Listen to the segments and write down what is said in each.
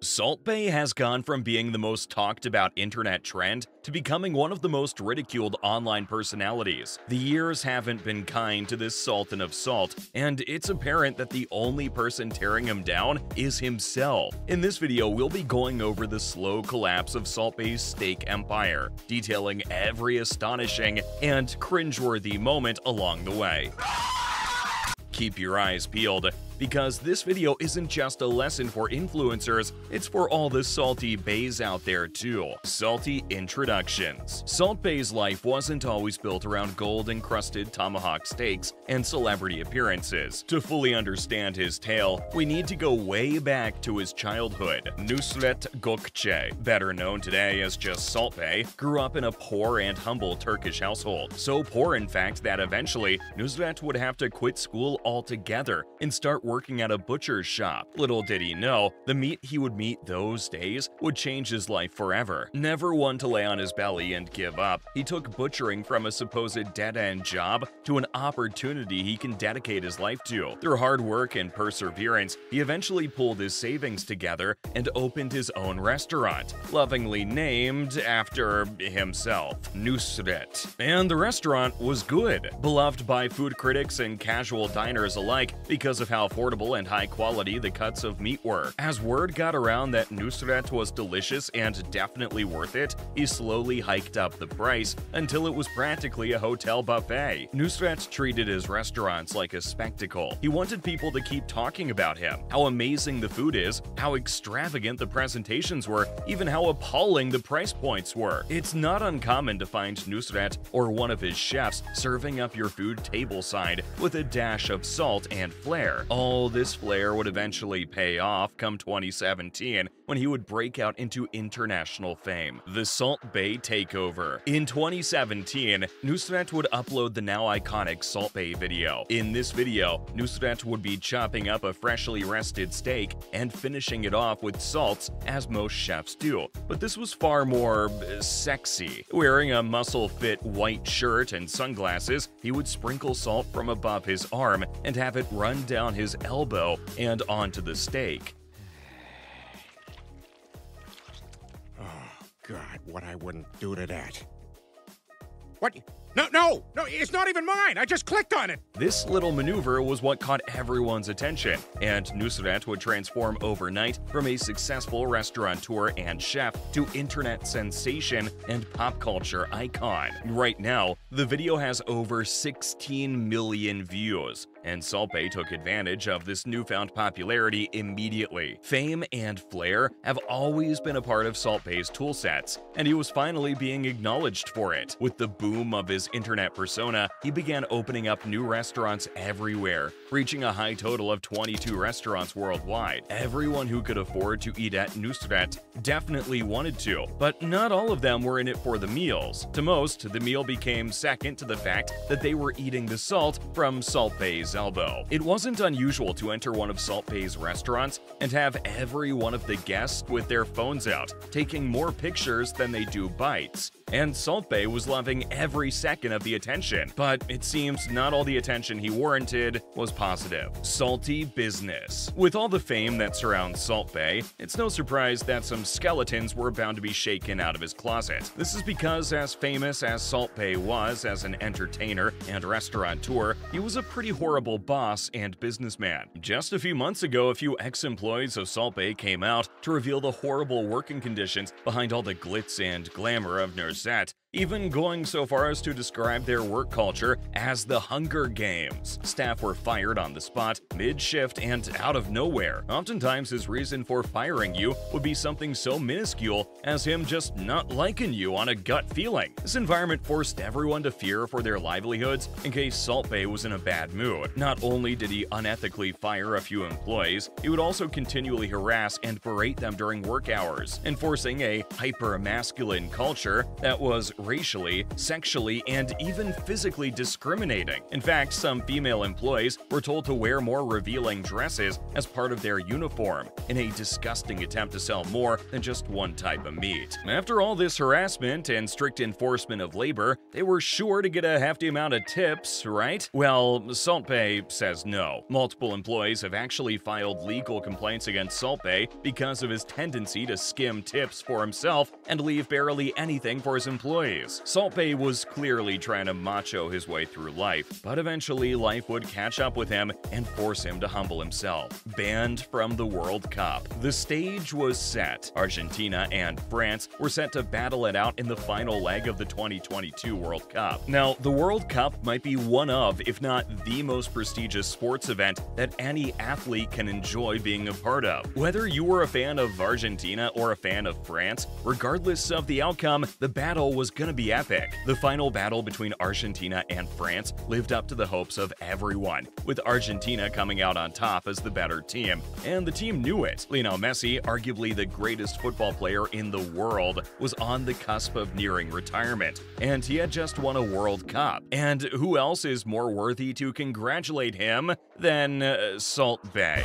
Salt Bae has gone from being the most talked about internet trend to becoming one of the most ridiculed online personalities. The years haven't been kind to this sultan of salt, and it's apparent that the only person tearing him down is himself. In this video, we'll be going over the slow collapse of Salt Bae's steak empire, detailing every astonishing and cringe-worthy moment along the way. Keep your eyes peeled, because this video isn't just a lesson for influencers, it's for all the salty baes out there too. Salty introductions. Salt Bae's life wasn't always built around gold-encrusted tomahawk steaks and celebrity appearances. To fully understand his tale, we need to go way back to his childhood. Nusret Gökçe, better known today as just Salt Bae, grew up in a poor and humble Turkish household. So poor, in fact, that eventually Nusret would have to quit school altogether and start working at a butcher's shop. Little did he know, the meat he would meet those days would change his life forever. Never one to lay on his belly and give up, he took butchering from a supposed dead-end job to an opportunity he can dedicate his life to. Through hard work and perseverance, he eventually pulled his savings together and opened his own restaurant, lovingly named after himself, Nusret. And the restaurant was good, beloved by food critics and casual diners alike because of how affordable and high quality the cuts of meat were. As word got around that Nusret was delicious and definitely worth it, he slowly hiked up the price until it was practically a hotel buffet. Nusret treated his restaurants like a spectacle. He wanted people to keep talking about him, how amazing the food is, how extravagant the presentations were, even how appalling the price points were. It's not uncommon to find Nusret or one of his chefs serving up your food tableside with a dash of salt and flair. All this flair would eventually pay off come 2017 when he would break out into international fame. The Salt Bae takeover. In 2017, Nusret would upload the now iconic Salt Bae video. In this video, Nusret would be chopping up a freshly rested steak and finishing it off with salts, as most chefs do. But this was far more sexy. Wearing a muscle-fit white shirt and sunglasses, he would sprinkle salt from above his arm and have it run down his elbow and onto the steak. Oh, God, what I wouldn't do to that. What? No, it's not even mine! I just clicked on it! This little maneuver was what caught everyone's attention, and Nusret would transform overnight from a successful restaurateur and chef to internet sensation and pop culture icon. Right now, the video has over 16 million views, and Salt Bae took advantage of this newfound popularity immediately. Fame and flair have always been a part of Salt Bae's toolsets, and he was finally being acknowledged for it. With the boom of his internet persona, he began opening up new restaurants everywhere, reaching a high total of 22 restaurants worldwide. Everyone who could afford to eat at Nusret definitely wanted to, but not all of them were in it for the meals. To most, the meal became second to the fact that they were eating the salt from Salt Bae's elbow. It wasn't unusual to enter one of Salt Bae's restaurants and have every one of the guests with their phones out, taking more pictures than they do bites. And Salt Bae was loving every second of the attention, but it seems not all the attention he warranted was positive. Salty business. With all the fame that surrounds Salt Bae, it's no surprise that some skeletons were bound to be shaken out of his closet. This is because, as famous as Salt Bae was as an entertainer and restaurateur, he was a pretty horrible boss and businessman. Just a few months ago, a few ex-employees of Salt Bae came out to reveal the horrible working conditions behind all the glitz and glamour of Nusret, even going so far as to describe their work culture as the Hunger Games. Staff were fired on the spot, mid-shift, and out of nowhere. Oftentimes, his reason for firing you would be something so minuscule as him just not liking you on a gut feeling. This environment forced everyone to fear for their livelihoods in case Salt Bae was in a bad mood. Not only did he unethically fire a few employees, he would also continually harass and berate them during work hours, enforcing a hyper-masculine culture that was racially, sexually, and even physically discriminating. In fact, some female employees were told to wear more revealing dresses as part of their uniform, in a disgusting attempt to sell more than just one type of meat. After all this harassment and strict enforcement of labor, they were sure to get a hefty amount of tips, right? Well, Salt Bae says no. Multiple employees have actually filed legal complaints against Salt Bae because of his tendency to skim tips for himself and leave barely anything for his employees. Salt Bae was clearly trying to macho his way through life, but eventually life would catch up with him and force him to humble himself. Banned from the World Cup. The stage was set. Argentina and France were set to battle it out in the final leg of the 2022 World Cup. Now, the World Cup might be one of, if not the most prestigious sports event that any athlete can enjoy being a part of. Whether you were a fan of Argentina or a fan of France, regardless of the outcome, the battle was gonna be epic. The final battle between Argentina and France lived up to the hopes of everyone, with Argentina coming out on top as the better team, and the team knew it. Lionel Messi, arguably the greatest football player in the world, was on the cusp of nearing retirement, and he had just won a World Cup. And who else is more worthy to congratulate him than Salt Bae?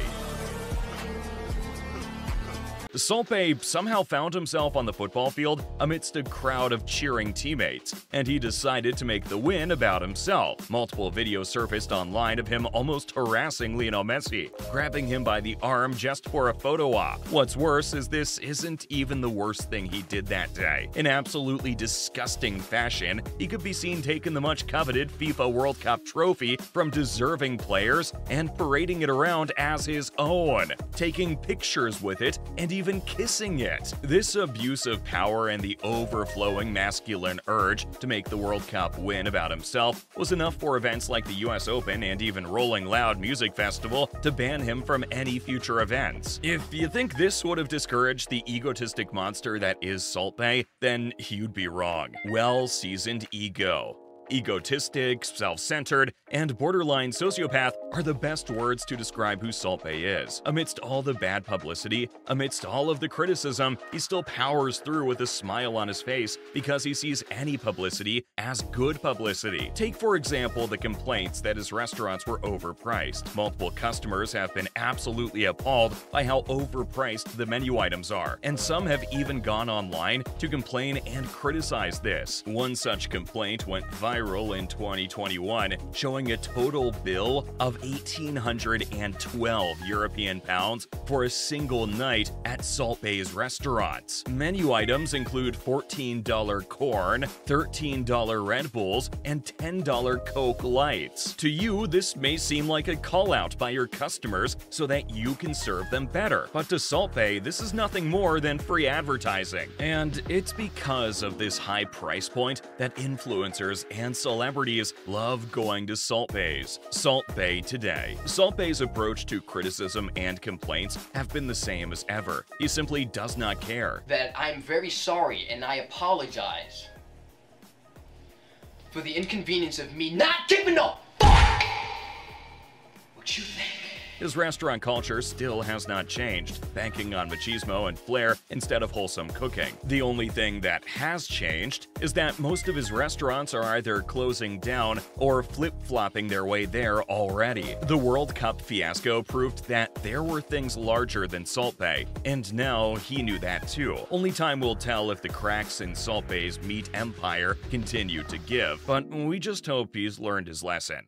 Salt Bae somehow found himself on the football field amidst a crowd of cheering teammates, and he decided to make the win about himself. Multiple videos surfaced online of him almost harassing Lionel Messi, grabbing him by the arm just for a photo op. What's worse is this isn't even the worst thing he did that day. In absolutely disgusting fashion, he could be seen taking the much-coveted FIFA World Cup trophy from deserving players and parading it around as his own, taking pictures with it and even kissing it. This abuse of power and the overflowing masculine urge to make the World Cup win about himself was enough for events like the US Open and even Rolling Loud Music Festival to ban him from any future events. If you think this would have discouraged the egotistic monster that is Salt Bae, then you'd be wrong. Well-seasoned ego. Egotistic, self-centered, and borderline sociopath are the best words to describe who Salt Bae is. Amidst all the bad publicity, amidst all of the criticism, he still powers through with a smile on his face because he sees any publicity as good publicity. Take, for example, the complaints that his restaurants were overpriced. Multiple customers have been absolutely appalled by how overpriced the menu items are, and some have even gone online to complain and criticize this. One such complaint went viral in 2021, showing a total bill of 1,812 European pounds for a single night at Salt Bae's restaurants. Menu items include $14 corn, $13 Red Bulls, and $10 Coke Lights. To you, this may seem like a call-out by your customers so that you can serve them better, but to Salt Bae, this is nothing more than free advertising. And it's because of this high price point that influencers and celebrities love going to Salt Bae's. Salt Bae today. Salt Bae's approach to criticism and complaints have been the same as ever. He simply does not care. That I'm very sorry and I apologize for the inconvenience of me not giving a fuck what you think. His restaurant culture still has not changed, banking on machismo and flair instead of wholesome cooking. The only thing that has changed is that most of his restaurants are either closing down or flip-flopping their way there already. The World Cup fiasco proved that there were things larger than Salt Bae, and now he knew that too. Only time will tell if the cracks in Salt Bae's meat empire continue to give, but we just hope he's learned his lesson.